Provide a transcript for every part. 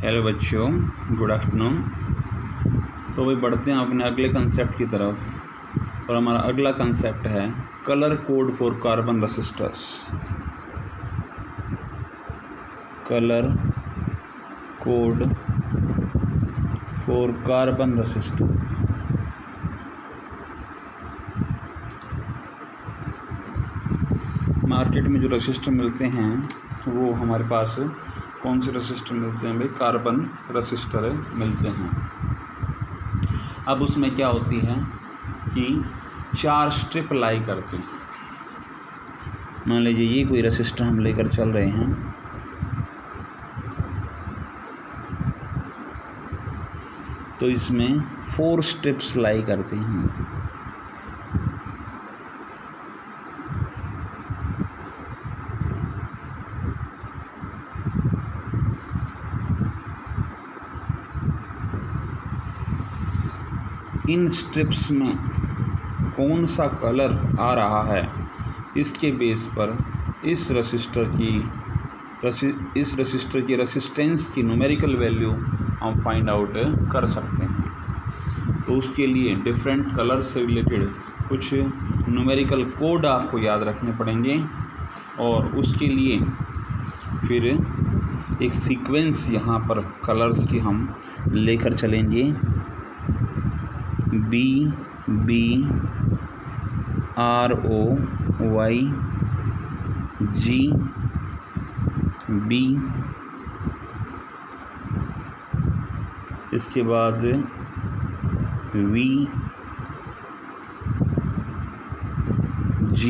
Hello बच्चों, good afternoon. तो वही बढ़ते हैं अपने अगले कंसेप्ट की तरफ। और हमारा अगला कंसेप्ट है colour code for carbon resistors. Colour code for carbon resistor. Market में जो रेसिस्टर मिलते हैं वो हमारे पास कौन से रेसिस्टर मिलते हैं भाई? कार्बन रेसिस्टर मिलते हैं। अब उसमें क्या होती है कि 4 स्ट्रिप लाई करते हैं। मान लीजिए ये कोई रेसिस्टर हम लेकर चल रहे हैं, तो इसमें 4 स्ट्रिप्स लाई करते हैं। इन स्ट्रिप्स में कौन सा कलर आ रहा है, इसके बेस पर इस रेसिस्टर की रेसिस्टेंस की न्यूमेरिकल वैल्यू हम फाइंड आउट कर सकते हैं। तो उसके लिए डिफरेंट कलर से रिलेटेड कुछ न्यूमेरिकल कोड आपको याद रखने पड़ेंगे, और उसके लिए फिर एक सीक्वेंस यहाँ पर कलर्स की हम लेकर चलेंगे। B B R O Y G B, इसके बाद V G,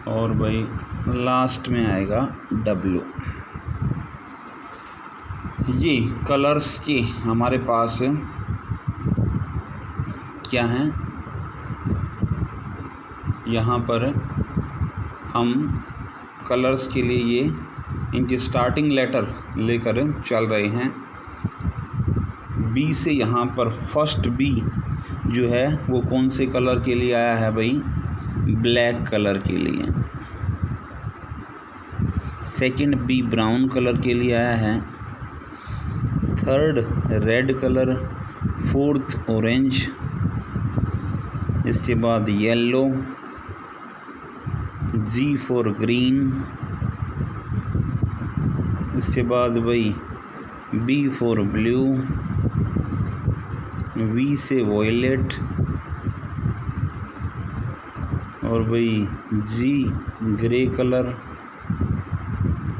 और भाई लास्ट में आएगा W। ये कलर्स के हमारे पास क्या हैं? यहाँ पर हम कलर्स के लिए ये इनके स्टार्टिंग लेटर लेकर चल रहे हैं। बी से यहाँ पर फर्स्ट बी जो है वो कौन से कलर के लिए आया है भाई? ब्लैक कलर के लिए। सेकंड बी ब्राउन कलर के लिए आया है। Third red colour, fourth orange, इसके बाद येलो, जी फॉर ग्रीन, इसके बाद भाई बी फॉर ब्लू, वी से वॉयलेट, और भाई जी ग्रे कलर,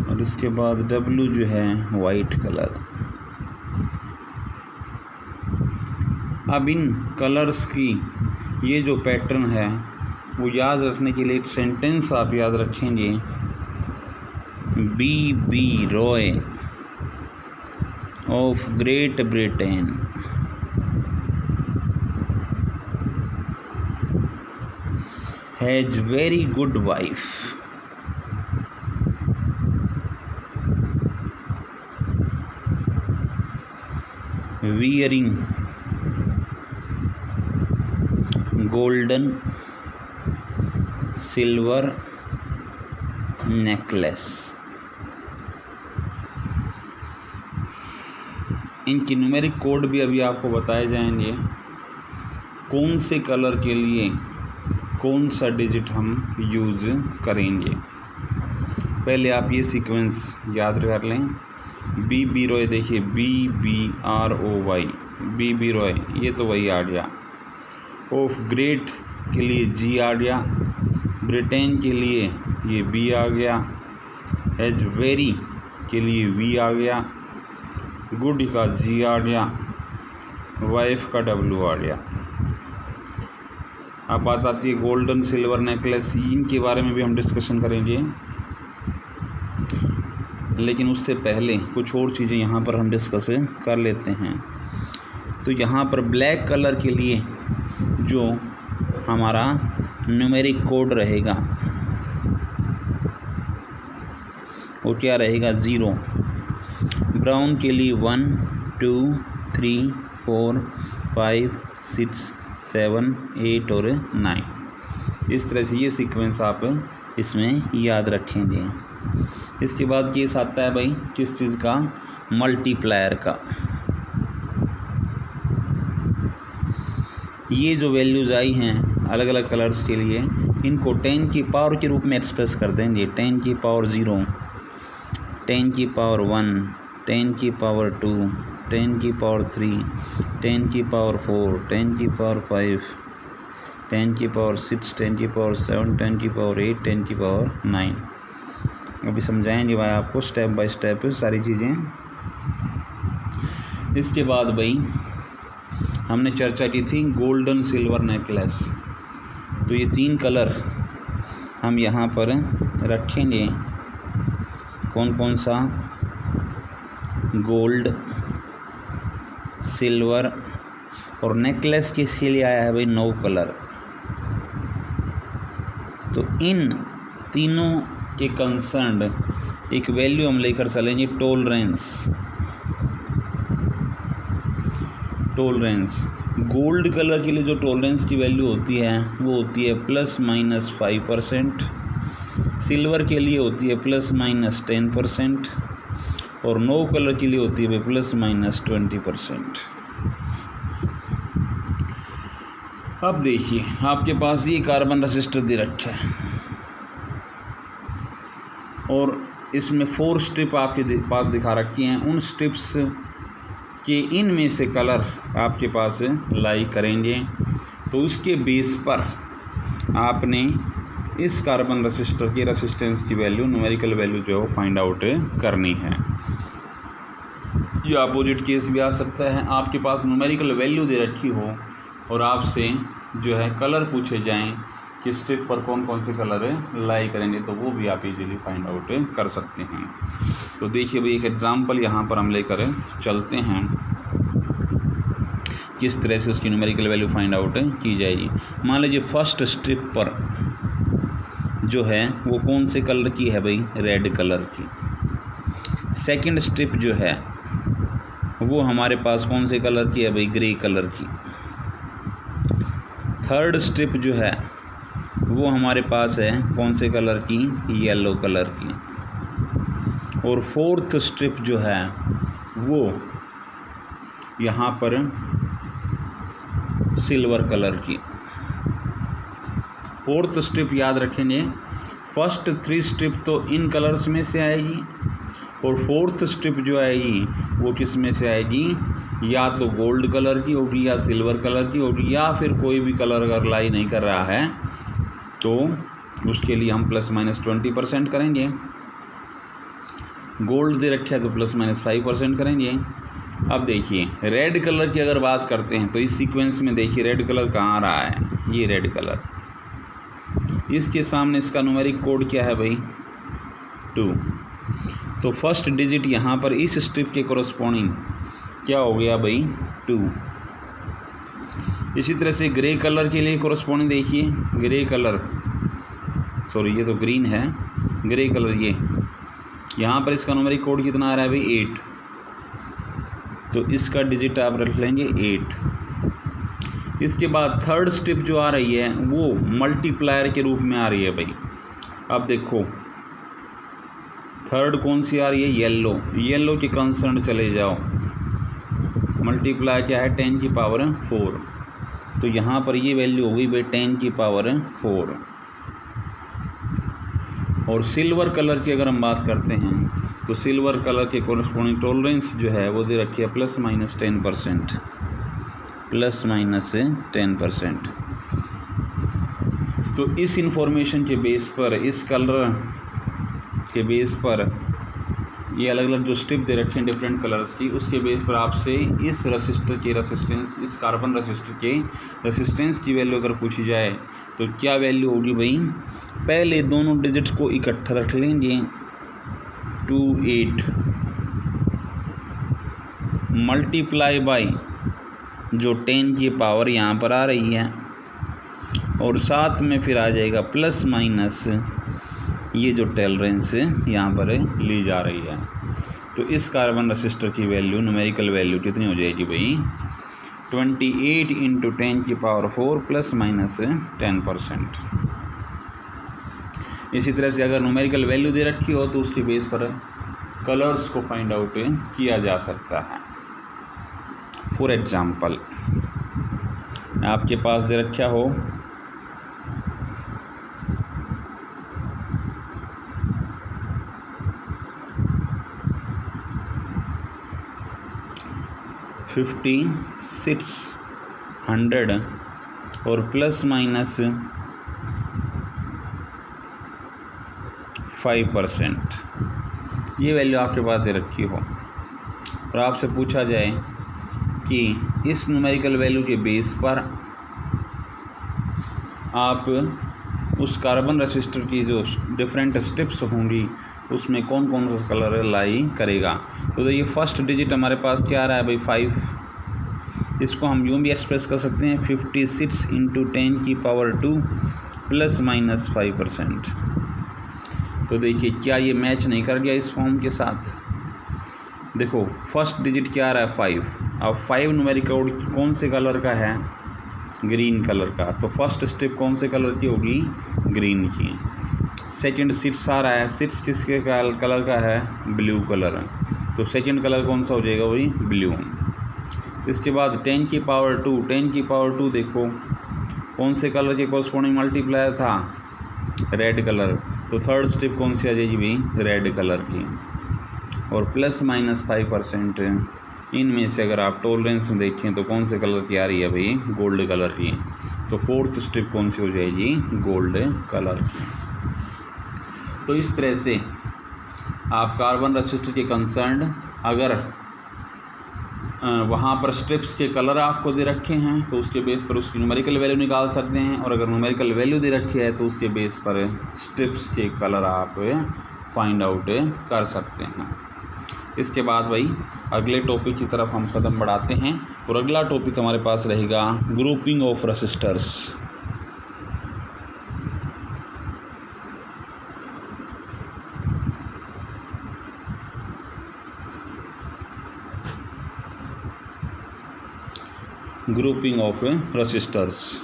और इसके बाद डब्लू जो है वाइट कलर। अब इन कलर्स की ये जो पैटर्न है वो याद रखने के लिए एक सेंटेंस आप याद रखेंगे। B.B. Roy of great Britain has very good wife. wearing golden silver necklace। इनकी न्यूमेरिक कोड भी अभी आपको बताए जाएंगे, कौन से कलर के लिए कौन सा डिजिट हम यूज़ करेंगे। पहले आप ये सीक्वेंस याद कर लें। B.B. रॉय, देखिए B.B.R.O.Y, B.B. रॉय, ये तो वही आ गया। ऑफ ग्रेट के लिए G आ गया, ब्रिटेन के लिए ये B आ गया, हैज वेरी के लिए V आ गया, गुड का G आ गया, वाइफ का W आ गया। अब बात आती है गोल्डन सिल्वर नेकलेस, इनके बारे में भी हम डिस्कशन करेंगे, लेकिन उससे पहले कुछ और चीज़ें यहाँ पर हम डिस्कस कर लेते हैं। तो यहाँ पर ब्लैक कलर के लिए जो हमारा न्यूमेरिक कोड रहेगा वो क्या रहेगा? 0। ब्राउन के लिए 1 2 3 4 5 6 7 8 और 9। इस तरह से ये सीक्वेंस आप इसमें याद रखेंगे। इसके बाद केस आता है भाई किस चीज़ का, मल्टीप्लायर का। ये जो वैल्यूज़ आई हैं अलग अलग कलर्स के लिए, इनको 10 की पावर के रूप में एक्सप्रेस कर देंगे। 10 की पावर 0, 10 की पावर 1, 10 की पावर 2, 10 की पावर 3, 10 की पावर 4, 10 की पावर 5, 10 की पावर 6, 10 की पावर 7, 10 की पावर 8, 10 की पावर 9। अभी समझाएंगे भाई आपको स्टेप बाय स्टेप सारी चीज़ें। इसके बाद भाई हमने चर्चा की थी गोल्डन सिल्वर नेकलेस। तो ये 3 कलर हम यहाँ पर रखेंगे। कौन कौन सा, गोल्ड, सिल्वर और नेकलेस के लिए आया है भाई 9 कलर। तो इन तीनों के कंसर्न एक वैल्यू हम लेकर चलेंगे, टॉलरेंस। गोल्ड कलर के लिए जो टॉलरेंस की वैल्यू होती है वो होती है ±5%, सिल्वर के लिए होती है ±10% और 9 कलर के लिए होती है ±20%। अब देखिए आपके पास ये कार्बन रजिस्टर दे रखा है और इसमें 4 स्ट्रिप आपके पास दिखा रखी हैं। उन स्ट्रिप्स के इनमें से कलर आपके पास लाई करेंगे। तो उसके बेस पर आपने इस कार्बन रजिस्टर के रेसिस्टेंस की वैल्यू, न्यूमेरिकल वैल्यू जो है वो फाइंड आउट करनी है। ये अपोजिट केस भी आ सकता है, आपके पास न्यूमेरिकल वैल्यू दे रखी हो और आपसे जो है कलर पूछे जाएं कि स्ट्रिप पर कौन कौन से कलर लाई करेंगे, तो वो भी आप इजीली फाइंड आउट कर सकते हैं। तो देखिए भाई एक एग्ज़ाम्पल यहाँ पर हम लेकर चलते हैं किस तरह से उसकी न्यूमेरिकल वैल्यू फाइंड आउट की जाएगी। मान लीजिए फर्स्ट स्ट्रिप पर जो है वो कौन से कलर की है भाई, रेड कलर की। सेकंड स्ट्रिप जो है वो हमारे पास कौन से कलर की है भाई, ग्रे कलर की। थर्ड स्ट्रिप जो है वो हमारे पास है कौन से कलर की, येलो कलर की। और फोर्थ स्ट्रिप जो है वो यहाँ पर सिल्वर कलर की। फोर्थ स्ट्रिप याद रखेंगे, फर्स्ट 3 स्ट्रिप तो इन कलर्स में से आएगी और फोर्थ स्ट्रिप जो आएगी वो किस में से आएगी, या तो गोल्ड कलर की होगी या सिल्वर कलर की होगी, या फिर कोई भी कलर अगर लाई नहीं कर रहा है तो उसके लिए हम ±20% करेंगे। गोल्ड दे रखा है तो ±5% करेंगे। अब देखिए रेड कलर की अगर बात करते हैं तो इस सीक्वेंस में देखिए रेड कलर कहाँ आ रहा है, ये रेड कलर। इसके सामने इसका न्यूमेरिक कोड क्या है भाई, 2। तो फर्स्ट डिजिट यहाँ पर इस स्ट्रिप के कोरस्पॉन्डिंग क्या हो गया भाई, 2। इसी तरह से ग्रे कलर के लिए कोरस्पॉन्डिंग देखिए, ग्रे कलर, सॉरी ये तो ग्रीन है, ग्रे कलर ये यहाँ पर इसका न्यूमेरिक कोड कितना आ रहा है भाई, 8। तो इसका डिजिट आप रख लेंगे 8। इसके बाद थर्ड स्ट्रिप जो आ रही है वो मल्टीप्लायर के रूप में आ रही है भाई। अब देखो थर्ड कौन सी आ रही है, येलो। येलो के कंसर्न चले जाओ, मल्टीप्लाई क्या है, 10 की पावर 4। तो यहाँ पर ये वैल्यू हो गई भाई 10 की पावर 4। और सिल्वर कलर की अगर हम बात करते हैं तो सिल्वर कलर के कोरस्पॉन्डिंग टॉलरेंस जो है वो दे रखी है ±10%, ±10%। तो इस इंफॉर्मेशन के बेस पर, इस कलर के बेस पर, ये अलग अलग जो स्ट्रिप दे रखे हैं डिफरेंट कलर्स की, उसके बेस पर आपसे इस रजिस्टर के रेसिस्टेंस, इस कार्बन रजिस्टर के रेसिस्टेंस की वैल्यू अगर पूछी जाए तो क्या वैल्यू होगी भाई, पहले दोनों डिजिट्स को इकट्ठा रख लेंगे, 28 मल्टीप्लाई बाई जो 10 की पावर यहाँ पर आ रही है और साथ में फिर आ जाएगा प्लस माइनस ये जो टॉलरेंस यहाँ पर ली जा रही है। तो इस कार्बन रजिस्टर की वैल्यू, न्यूमेरिकल वैल्यू कितनी हो जाएगी भाई, 28 × 10 की पावर 4 ±10%। इसी तरह से अगर न्यूमेरिकल वैल्यू दे रखी हो तो उसके बेस पर कलर्स को फाइंड आउट किया जा सकता है। फॉर एग्जांपल आपके पास दे रखा हो $5600 और ±5%, ये वैल्यू आपके पास दे रखी हो और आपसे पूछा जाए कि इस न्यूमेरिकल वैल्यू के बेस पर आप उस कार्बन रेसिस्टर की जो डिफरेंट स्टेप्स होंगी उसमें कौन कौन सा कलर लाई करेगा। तो देखिए फर्स्ट डिजिट हमारे पास क्या आ रहा है भाई 5, इसको हम यूँ भी एक्सप्रेस कर सकते हैं 56 × 10⁻² ±5%। तो देखिए क्या ये मैच नहीं कर गया इस फॉर्म के साथ। देखो फर्स्ट डिजिट क्या आ रहा है 5, अब 5 न्यूमेरिक कोड कौन से कलर का है, ग्रीन कलर का, तो फर्स्ट स्टेप कौन से कलर की होगी, ग्रीन की। सेकंड 6 आ रहा है, 6 किसके कलर का है, ब्लू कलर, तो सेकंड कलर कौन सा हो जाएगा वही ब्लू। इसके बाद 10⁻², देखो कौन से कलर के कॉरस्पॉन्डिंग मल्टीप्लायर था, रेड कलर, तो थर्ड स्टेप कौन सी आ जाएगी भाई, रेड कलर की। और ±5% इनमें से अगर आप टॉलरेंस में देखें तो कौन से कलर की आ रही है भाई, गोल्ड कलर की, तो फोर्थ स्टेप कौन सी हो जाएगी, गोल्ड कलर की। तो इस तरह से आप कार्बन रेसिस्टर के कंसर्न अगर वहाँ पर स्ट्रिप्स के कलर आपको दे रखे हैं तो उसके बेस पर उसकी न्यूमेरिकल वैल्यू निकाल सकते हैं, और अगर न्यूमेरिकल वैल्यू दे रखी है तो उसके बेस पर स्ट्रिप्स के कलर आप फाइंड आउट कर सकते हैं। इसके बाद भाई अगले टॉपिक की तरफ हम कदम बढ़ाते हैं और अगला टॉपिक हमारे पास रहेगा grouping of resistors. Grouping of resistors,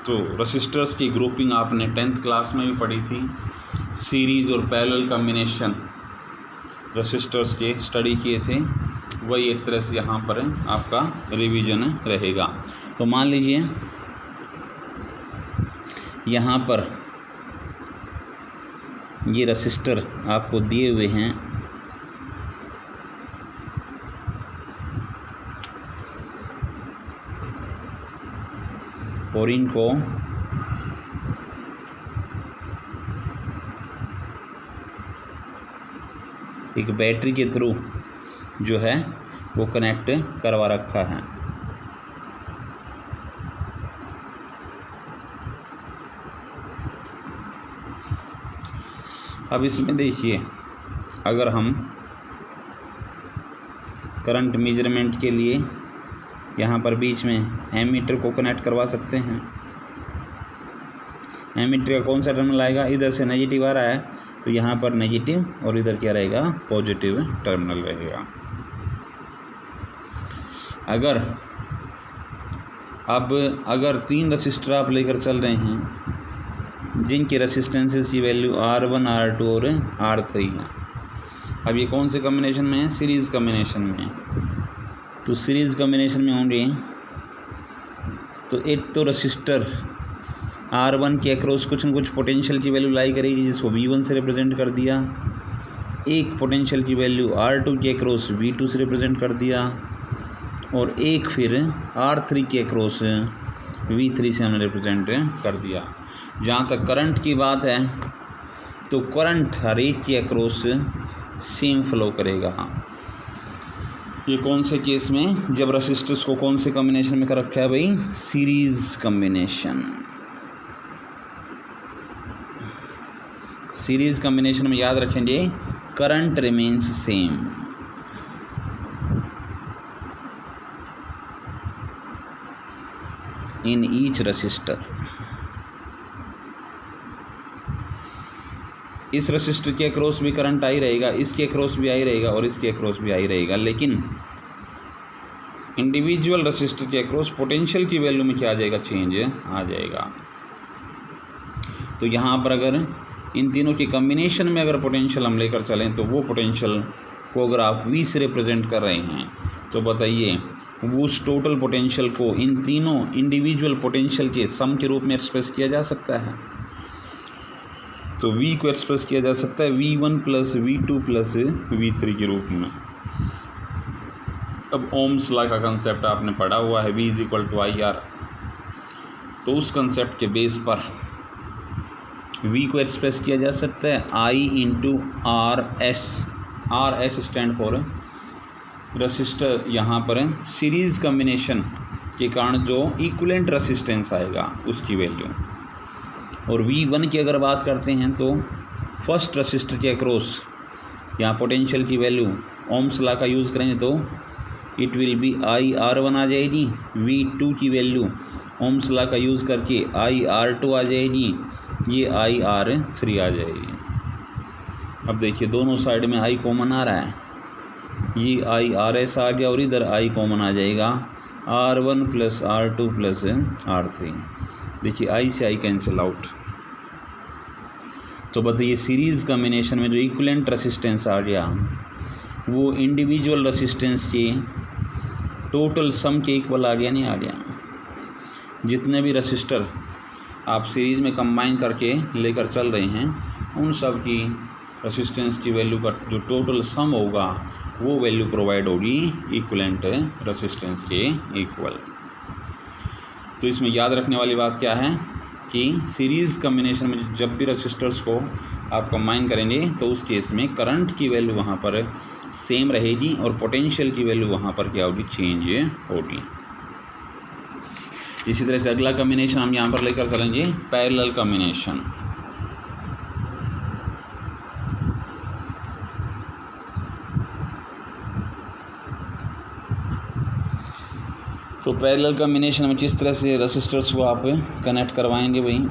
तो रेसिस्टर्स की ग्रुपिंग आपने 10th क्लास में भी पढ़ी थी। सीरीज़ और पैरेलल कॉम्बिनेशन रेसिस्टर्स के स्टडी किए थे, वही एक तरह से यहाँ पर आपका रिवीजन रहेगा। तो मान लीजिए यहाँ पर ये रेसिस्टर आपको दिए हुए हैं, और इनको एक बैटरी के थ्रू जो है वो कनेक्ट करवा रखा है। अब इसमें देखिए अगर हम करंट मेजरमेंट के लिए यहाँ पर बीच में एमीटर को कनेक्ट करवा सकते हैं। एमीटर का कौन सा टर्मिनल आएगा, इधर से नेगेटिव आ रहा है तो यहाँ पर नेगेटिव, और इधर क्या रहेगा, पॉजिटिव टर्मिनल रहेगा। अगर 3 रजिस्टर आप लेकर चल रहे हैं जिनकी रेसिस्टेंसेस की वैल्यू R1, R2 और R3 है। अब ये कौन से कॉम्बिनेशन में है, सीरीज़ कॉम्बिनेशन में। तो सीरीज़ कॉम्बिनेशन में होंगे तो एक तो रजिस्टर R1 के अक्रॉस कुछ न कुछ पोटेंशियल की वैल्यू लाई करेगी जिसको V1 से रिप्रेजेंट कर दिया, एक पोटेंशियल की वैल्यू R2 के अक्रॉस V2 से रिप्रेजेंट कर दिया, और एक फिर R3 के अक्रॉस V3 से हमने रिप्रेजेंट कर दिया। जहाँ तक करंट की बात है तो करंट हर एक के अक्रॉस सेम फ्लो करेगा। ये कौन से केस में, जब रेसिस्टर्स को कौन से कॉम्बिनेशन में कर रखा है भाई, सीरीज़ कॉम्बिनेशन। सीरीज़ कॉम्बिनेशन में याद रखेंगे current remains same. In each resistor, इस रेसिस्टर के अक्रॉस भी करंट आई रहेगा, इसके अक्रॉस भी आई रहेगा और इसके अक्रॉस भी आई रहेगा, लेकिन इंडिविजुअल रेसिस्टर के अक्रॉस पोटेंशियल की वैल्यू में क्या आ जाएगा, चेंज आ जाएगा। तो यहाँ पर अगर इन तीनों के कम्बिनेशन में अगर पोटेंशियल हम लेकर चलें तो वो पोटेंशियल को अगर आप V से रिप्रेजेंट कर रहे हैं तो बताइए वो उस टोटल पोटेंशियल को इन तीनों इंडिविजुअल पोटेंशियल के सम के रूप में एक्सप्रेस किया जा सकता है। तो V को एक्सप्रेस किया जा सकता है V1 + V2 + V3 के रूप में। अब ओम्स लॉ का कंसेप्ट आपने पढ़ा हुआ है, V = IR, तो उस कंसेप्ट के बेस पर V को एक्सप्रेस किया जा सकता है I × RS। RS stand for resistor, यहाँ पर सीरीज़ कम्बिनेशन के कारण जो इक्विवेलेंट रेसिस्टेंस आएगा उसकी वैल्यू। और V1 की अगर बात करते हैं तो फर्स्ट रसिस्टर के अक्रॉस यहाँ पोटेंशियल की वैल्यू ओम्स लॉ का यूज़ करेंगे तो इट विल बी IR1 आ जाएगी। V2 की वैल्यू ओम्स लॉ का यूज़ करके IR2 आ जाएगी, ये IR3 आ जाएगी। अब देखिए दोनों साइड में I कॉमन आ रहा है, ये IRS आ गया और इधर I कॉमन आ जाएगा, R1 + R2 + R3। देखिए I से I कैंसिल आउट। तो बताइए सीरीज़ कम्बिनेशन में जो इक्विवेलेंट रेसिस्टेंस आ गया वो इंडिविजुअल रेसिस्टेंस के टोटल सम के इक्वल आ गया, नहीं आ गया। जितने भी रेसिस्टर आप सीरीज़ में कंबाइन करके लेकर चल रहे हैं उन सब की रेसिस्टेंस की वैल्यू का जो टोटल सम होगा वो वैल्यू प्रोवाइड होगी इक्विवेलेंट रेसिस्टेंस के इक्वल। तो इसमें याद रखने वाली बात क्या है कि सीरीज़ कम्बिनेशन में जब भी रेसिस्टर्स को आप कंबाइन करेंगे तो उस केस में करंट की वैल्यू वहाँ पर सेम रहेगी और पोटेंशियल की वैल्यू वहाँ पर क्या होगी, चेंज होगी। इसी तरह से अगला कम्बिनेशन हम यहाँ पर लेकर चलेंगे पैरेलल कम्बिनेशन। तो पैरेलल कम्बिनेशन में किस तरह से रेसिस्टर्स को आप कनेक्ट करवाएंगे भाई।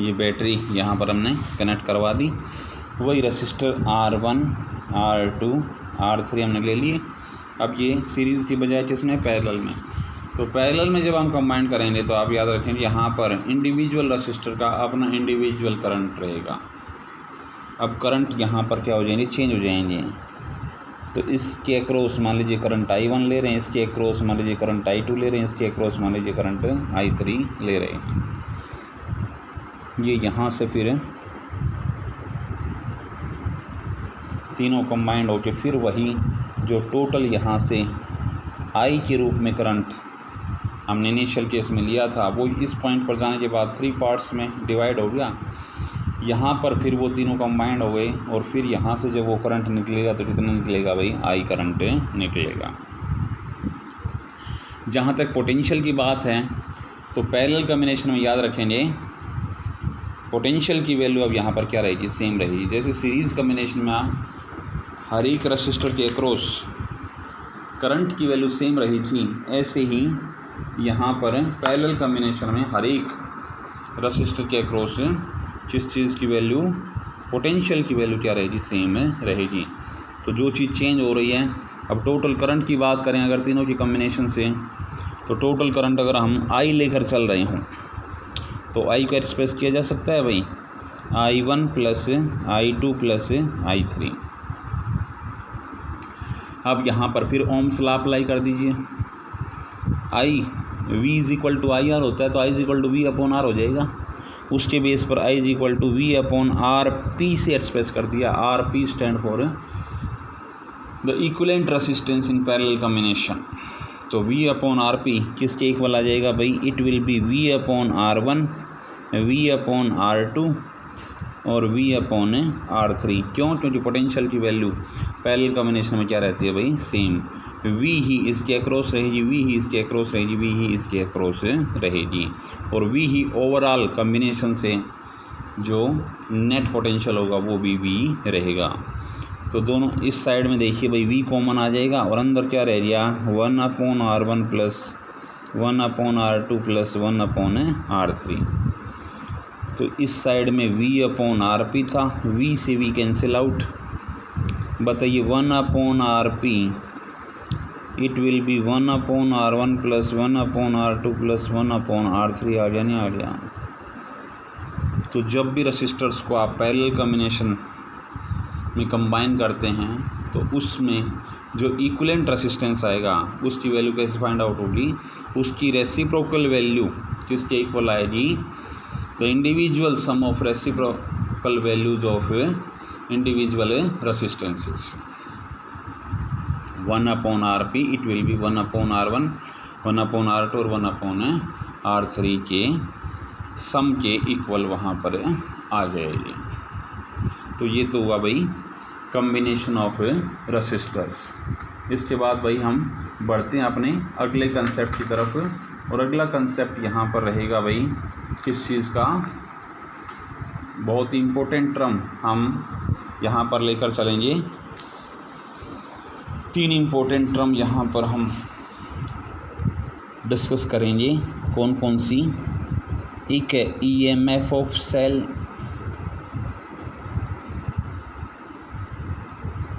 ये बैटरी यहाँ पर हमने कनेक्ट करवा दी, वही रेसिस्टर R1 R2 R3 हमने ले लिए। अब ये सीरीज़ की बजाय किसमें, पैरेलल में। तो पैरेलल में जब हम कंबाइन करेंगे तो आप याद रखें यहाँ पर इंडिविजुअल रेसिस्टर का अपना इंडिविजुअल करंट रहेगा। अब करंट यहाँ पर क्या हो जाएंगे, चेंज हो जाएंगे। तो इसके अक्रॉस मान लीजिए करंट I1 ले रहे हैं, इसके अक्रॉस मान लीजिए करंट I2 ले रहे हैं, इसके अक्रॉस मान लीजिए करंट I3 ले रहे हैं। ये यहाँ से फिर तीनों कंबाइंड होके फिर वही जो टोटल यहाँ से I के रूप में करंट हमने इनिशियल केस में लिया था वो इस पॉइंट पर जाने के बाद 3 पार्ट्स में डिवाइड हो गया। यहाँ पर फिर वो तीनों कंबाइंड हो गए और फिर यहाँ से जब वो करंट निकलेगा तो कितना निकलेगा भाई, I करंट निकलेगा। जहाँ तक पोटेंशियल की बात है तो पैरेलल कम्बिनेशन में याद रखेंगे पोटेंशियल की वैल्यू अब यहाँ पर क्या रहेगी, सेम रहेगी। जैसे सीरीज़ कम्बिनेशन में हर एक रेसिस्टर के अक्रॉस करंट की वैल्यू सेम रही थी, ऐसे ही यहाँ पर पैरेलल कम्बिनेशन में हर एक रेसिस्टर के अक्रॉस किस चीज़ की वैल्यू, पोटेंशियल की वैल्यू क्या रहेगी, सेम रहेगी। तो जो चीज़ चेंज हो रही है, अब टोटल करंट की बात करें अगर तीनों की कम्बिनेशन से, तो टोटल करंट अगर हम I लेकर चल रहे हों तो I को एक्सप्रेस किया जा सकता है भाई I1 + I2 + I3। अब यहाँ पर फिर ओम्स लॉ अप्लाई कर दीजिए। V = IR होता है तो I = V/R हो जाएगा। उसके बेस पर I = V/RP से एक्सप्रेस कर दिया। RP stand for the equivalent resistance in parallel combination. तो V/RP किसके इक्वल आ जाएगा भाई, it will B V/R1 V/R2 और V/R3। क्यों, क्योंकि पोटेंशियल की वैल्यू पैरेलल कम्बिनेशन में क्या रहती है भाई, सेम। V ही इसके अक्रॉस रहेगी, V ही इसके अक्रॉस रहेगी, V ही इसके अक्रॉस रहेगी और V ही ओवरऑल कम्बिनेशन से जो नेट पोटेंशियल होगा वो भी V रहेगा। तो दोनों इस साइड में देखिए भाई V कॉमन आ जाएगा और अंदर क्या रह गया 1/R1 plus 1/R2 plus 1/R3। तो इस साइड में V/RP था, V से V कैंसिल आउट। बताइए 1/RP it will be 1/R1 plus 1/R2 plus 1/R3। आ गया नहीं आ गया? तो जब भी रसिस्टर्स को आप पैरेलल कॉम्बिनेशन में कंबाइन करते हैं तो उसमें जो इक्विवेलेंट रेसिस्टेंस आएगा उसकी वैल्यू कैसे फाइंड आउट होगी? उसकी रेसिप्रोकल वैल्यू किसके इक्वल आएगी? The individual sum of reciprocal values of individual resistances. 1/RP it will be 1/R1, 1/R2 और 1/R3 के सम के इक्वल वहाँ पर आ जाएगी। तो ये तो हुआ भाई कम्बिनेशन ऑफ रसिस्टर्स। इसके बाद भाई हम बढ़ते हैं अपने अगले कंसेप्ट की तरफ, और अगला कंसेप्ट यहाँ पर रहेगा भाई किस चीज़ का? बहुत ही इम्पोर्टेंट टर्म हम यहाँ पर लेकर चलेंगे। 3 इम्पोर्टेंट टर्म यहाँ पर हम डिस्कस करेंगे। कौन कौन सी? एक है EMF ऑफ सेल,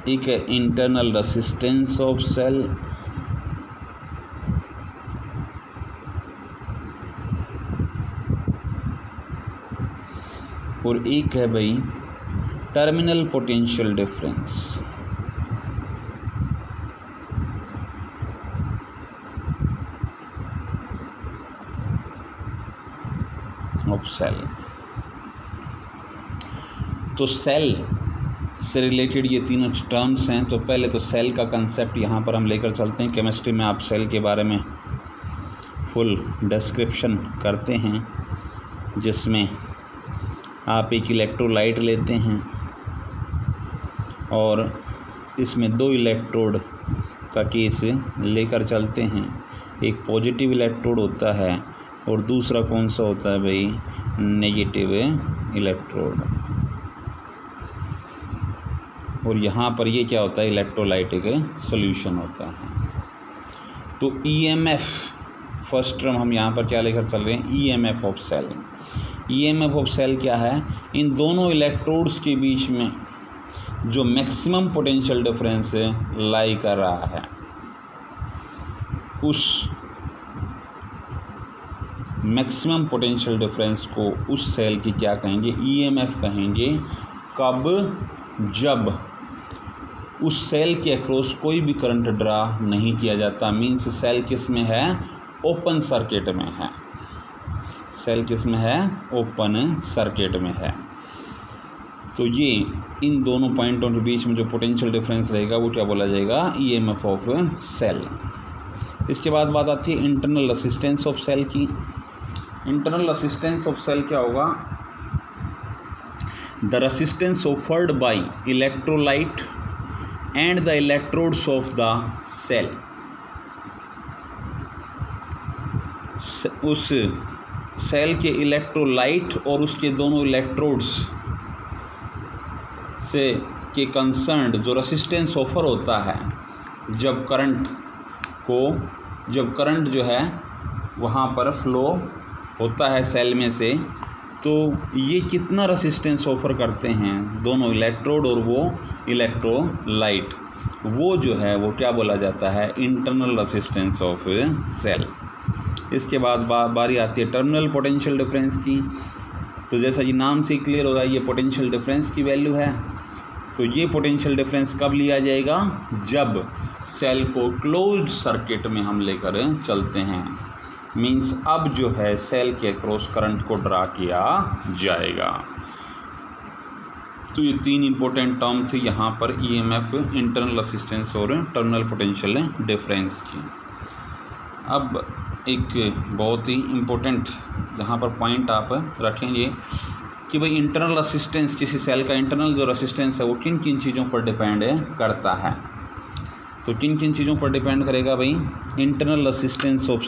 एक है इंटरनल रेसिस्टेंस ऑफ सेल, और एक है भाई terminal potential difference of cell. तो सेल से रिलेटेड ये तीनों टर्म्स हैं। तो पहले तो सेल का कंसेप्ट यहाँ पर हम लेकर चलते हैं। केमिस्ट्री में आप सेल के बारे में फुल डिस्क्रिप्शन करते हैं, जिसमें आप एक इलेक्ट्रोलाइट लेते हैं और इसमें 2 इलेक्ट्रोड का केस लेकर चलते हैं। एक पॉजिटिव इलेक्ट्रोड होता है और दूसरा कौन सा होता है भाई? Negative electrode. और यहाँ पर ये क्या होता है? इलेक्ट्रोलाइटिक सॉल्यूशन होता है। तो EMF फर्स्ट टर्म हम यहाँ पर क्या लेकर चल रहे हैं? EMF of cell. EMF of cell क्या है? इन दोनों इलेक्ट्रोड्स के बीच में जो मैक्सिमम पोटेंशियल डिफरेंस लाई कर रहा है, उस मैक्सिमम पोटेंशियल डिफरेंस को उस सेल की क्या कहेंगे? EMF कहेंगे। कब? जब उस सेल के अक्रॉस कोई भी करंट ड्रा नहीं किया जाता। मीन्स सेल किस में है? ओपन सर्किट में है। सेल किस में है? ओपन सर्किट में है। तो ये इन दोनों पॉइंटों के बीच में जो पोटेंशियल डिफरेंस रहेगा वो क्या बोला जाएगा? EMF of cell. इसके बाद बात आती है इंटरनल रेसिस्टेंस ऑफ सेल की। इंटरनल रेसिस्टेंस ऑफ सेल क्या होगा? The resistance offered by electrolyte and the electrodes of the cell. उस सेल के इलेक्ट्रोलाइट और उसके दोनों इलेक्ट्रोड्स से के कंसर्न्ड जो रेसिस्टेंस ऑफर होता है जब करंट जो है वहाँ पर फ्लो होता है सेल में से, तो ये कितना रेसिस्टेंस ऑफर करते हैं दोनों इलेक्ट्रोड और वो इलेक्ट्रोलाइट, वो जो है वो क्या बोला जाता है? Internal resistance of cell. इसके बाद बारी आती है टर्मिनल पोटेंशियल डिफरेंस की। तो जैसा कि नाम से क्लियर हो रहा है ये पोटेंशियल डिफरेंस की वैल्यू है। तो ये पोटेंशियल डिफरेंस कब लिया जाएगा? जब सेल को क्लोज्ड सर्किट में हम लेकर चलते हैं। मीन्स अब जो है सेल के क्रॉस करंट को ड्रा किया जाएगा। तो ये 3 इम्पोर्टेंट टर्म थे यहाँ पर EMF, इंटरनल रेसिस्टेंस और टर्मिनल पोटेंशियल डिफरेंस की। अब एक बहुत ही इम्पोर्टेंट यहाँ पर पॉइंट आप रखेंगे कि भाई इंटरनल रेसिस्टेंस, किसी सेल का इंटरनल जो रेसिस्टेंस है वो किन किन चीज़ों पर डिपेंड करता है। तो किन किन चीज़ों पर डिपेंड करेगा भाई? Internal resistance of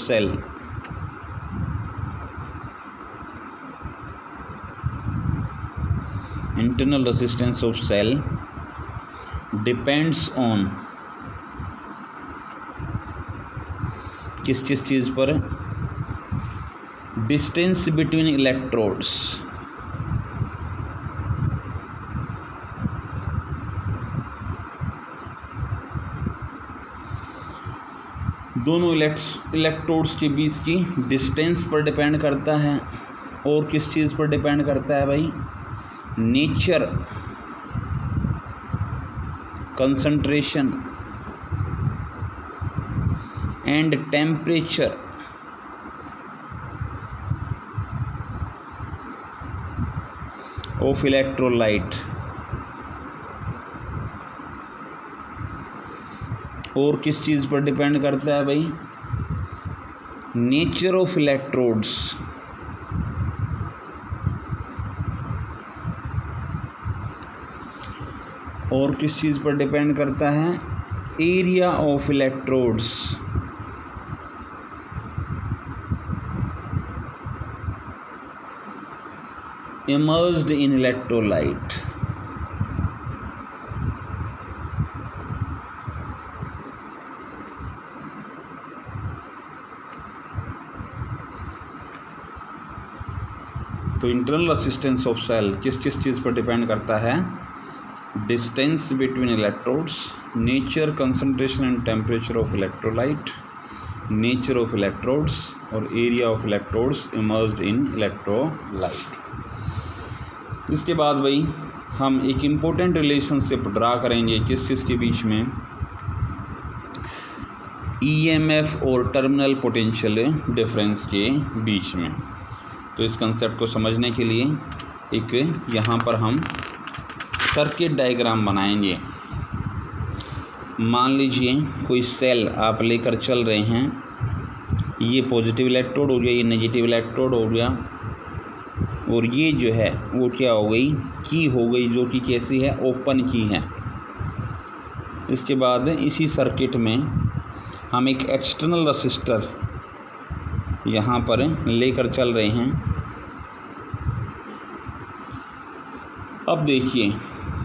cell depends on किस चीज़ पर, डिस्टेंस बिटवीन इलेक्ट्रोड्स, दोनों इलेक्ट्रोड्स के बीच की डिस्टेंस पर डिपेंड करता है। और किस चीज़ पर डिपेंड करता है भाई, nature, concentration and temperature of electrolyte. और किस चीज़ पर डिपेंड करता है भाई, नेचर ऑफ इलेक्ट्रोड्स और किस चीज़ पर डिपेंड करता है, area of electrodes immersed in electrolyte। तो इंटरनल रेजिस्टेंस ऑफ सेल किस चीज़ पर डिपेंड करता है, distance between electrodes, nature, concentration and temperature of electrolyte, nature of electrodes और area of electrodes immersed in electrolyte. इसके बाद भाई हम एक इम्पोर्टेंट रिलेशनशिप ड्रा करेंगे किस चीज़ के बीच में, ईएमएफ और टर्मिनल पोटेंशियल डिफरेंस के बीच में। तो इस कंसेप्ट को समझने के लिए एक यहाँ पर हम सर्किट डायग्राम बनाएंगे। मान लीजिए कोई सेल आप लेकर चल रहे हैं, ये पॉजिटिव इलेक्ट्रोड हो गया, ये नेगेटिव इलेक्ट्रोड हो गया, और ये जो है वो क्या हो गई, की हो गई, जो कि कैसी है, ओपन की है। इसके बाद इसी सर्किट में हम एक एक्सटर्नल रेसिस्टर यहाँ पर लेकर चल रहे हैं। अब देखिए,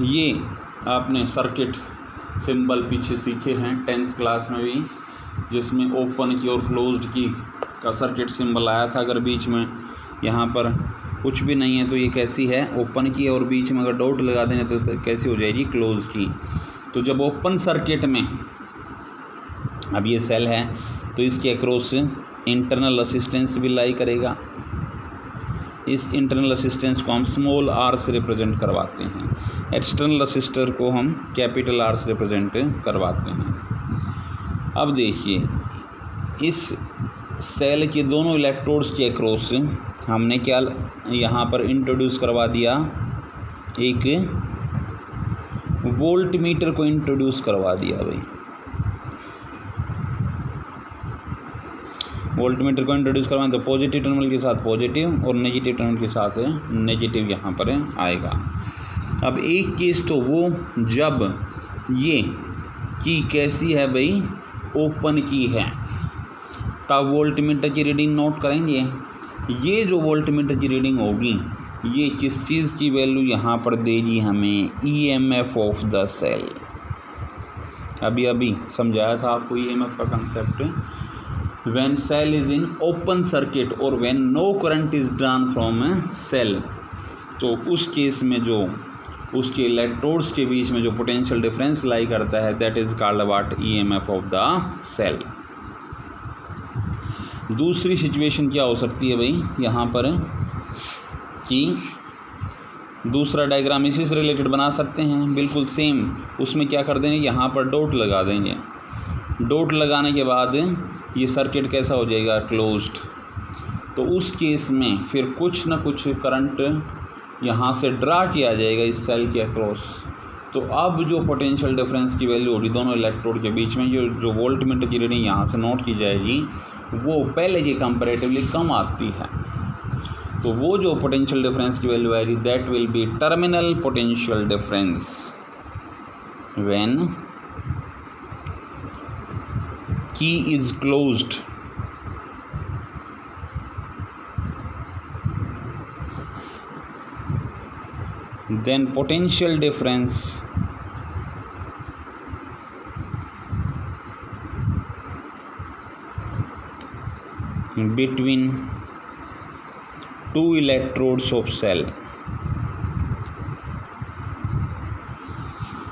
ये आपने सर्किट सिंबल पीछे सीखे हैं 10th क्लास में भी, जिसमें ओपन की और क्लोज्ड की का सर्किट सिंबल आया था। अगर बीच में यहाँ पर कुछ भी नहीं है तो ये कैसी है, ओपन की, और बीच में अगर डॉट लगा देंगे तो कैसी हो जाएगी, क्लोज की। तो जब ओपन सर्किट में अब ये सेल है तो इसके अक्रॉस इंटरनल रेसिस्टेंस भी लाई करेगा। इस इंटरनल रेसिस्टेंस को हम स्मॉल आर से रिप्रेजेंट करवाते हैं, एक्सटर्नल रेसिस्टर को हम कैपिटल आर से रिप्रेजेंट करवाते हैं। अब देखिए, इस सेल के दोनों इलेक्ट्रोड्स के अक्रॉस हमने क्या यहाँ पर इंट्रोड्यूस करवा दिया, एक वोल्ट मीटर को इंट्रोड्यूस करवा दिया भाई। वोल्ट मीटर को इंट्रोड्यूस करवाएं तो पॉजिटिव टर्मिनल के साथ पॉजिटिव और नेगेटिव टर्मिनल के साथ नेगेटिव यहाँ पर आएगा। अब एक केस तो वो जब ये की कैसी है भाई, ओपन की है, तब वोल्ट मीटर की रीडिंग नोट करेंगे। ये जो वोल्ट मीटर की रीडिंग होगी, ये किस चीज़ की वैल्यू यहाँ पर देगी हमें, ईएमएफ ऑफ द सेल। अभी समझाया था आपको ईएमएफ का concept. when cell is in open circuit or when no current is drawn from a cell, तो उस केस में जो उसके इलेक्ट्रोड्स के बीच में जो पोटेंशियल डिफरेंस लाई करता है, that is called what, EMF of the cell. दूसरी सिचुएशन क्या हो सकती है भाई यहाँ पर, कि दूसरा डायग्राम इसी से रिलेटेड बना सकते हैं, बिल्कुल सेम। उसमें क्या कर देंगे, यहाँ पर डॉट लगा देंगे। डॉट लगाने के बाद ये सर्किट कैसा हो जाएगा, क्लोज्ड। तो उस केस में फिर कुछ ना कुछ करंट यहाँ से ड्रा किया जाएगा इस सेल के अक्रॉस। तो अब जो पोटेंशियल डिफरेंस की वैल्यू होगी दोनों इलेक्ट्रोड के बीच में, जो वोल्ट मीटर की रीडिंग यहाँ से नोट की जाएगी, वो पहले के कंपैरेटिवली कम आती है। तो वो जो पोटेंशियल डिफरेंस की वैल्यू आएगी, that will be terminal potential difference when key is closed। then potential difference between two electrodes of cell,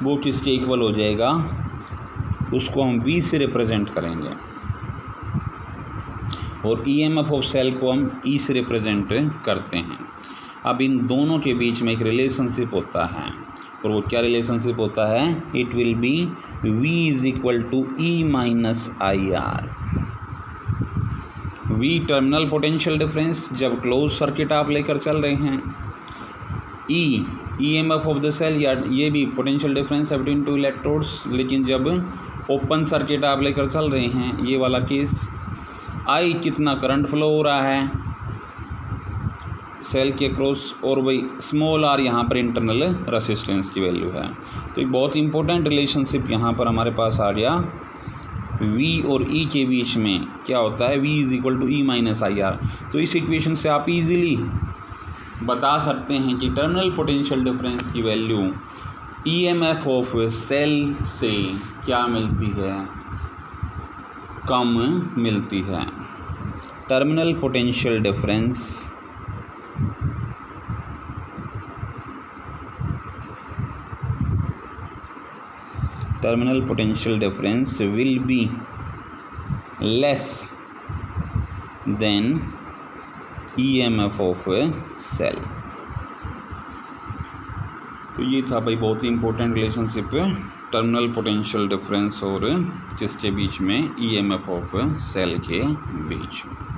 वो किसके इक्वल हो जाएगा, उसको हम V से रिप्रेजेंट करेंगे और EMF ऑफ सेल को हम E से रिप्रेजेंट करते हैं। अब इन दोनों के बीच में एक रिलेशनशिप होता है और वो क्या रिलेशनशिप होता है, it will be V is equal to E minus IR। V terminal potential difference, जब क्लोज सर्किट आप लेकर चल रहे हैं, E EMF of the cell, या ये भी पोटेंशियल डिफरेंस है बिटवीन टू इलेक्ट्रोड्स। लेकिन जब ओपन सर्किट आप लेकर चल रहे हैं, ये वाला केस, I कितना करंट फ्लो हो रहा है सेल के क्रॉस, और वही स्मॉल r यहाँ पर इंटरनल रेसिस्टेंस की वैल्यू है। तो एक बहुत इंपॉर्टेंट रिलेशनशिप यहाँ पर हमारे पास आ गया, V और E के बीच में क्या होता है, V is equal to E minus IR। तो इस इक्वेशन से आप इजीली बता सकते हैं कि टर्मिनल पोटेंशियल डिफरेंस की वैल्यू EMF ऑफ सेल से क्या मिलती है, कम मिलती है। Terminal potential difference will be less than EMF of a cell। तो ये था भाई बहुत ही important relationship terminal potential difference और किसके बीच में, EMF ऑफ सेल के बीच में।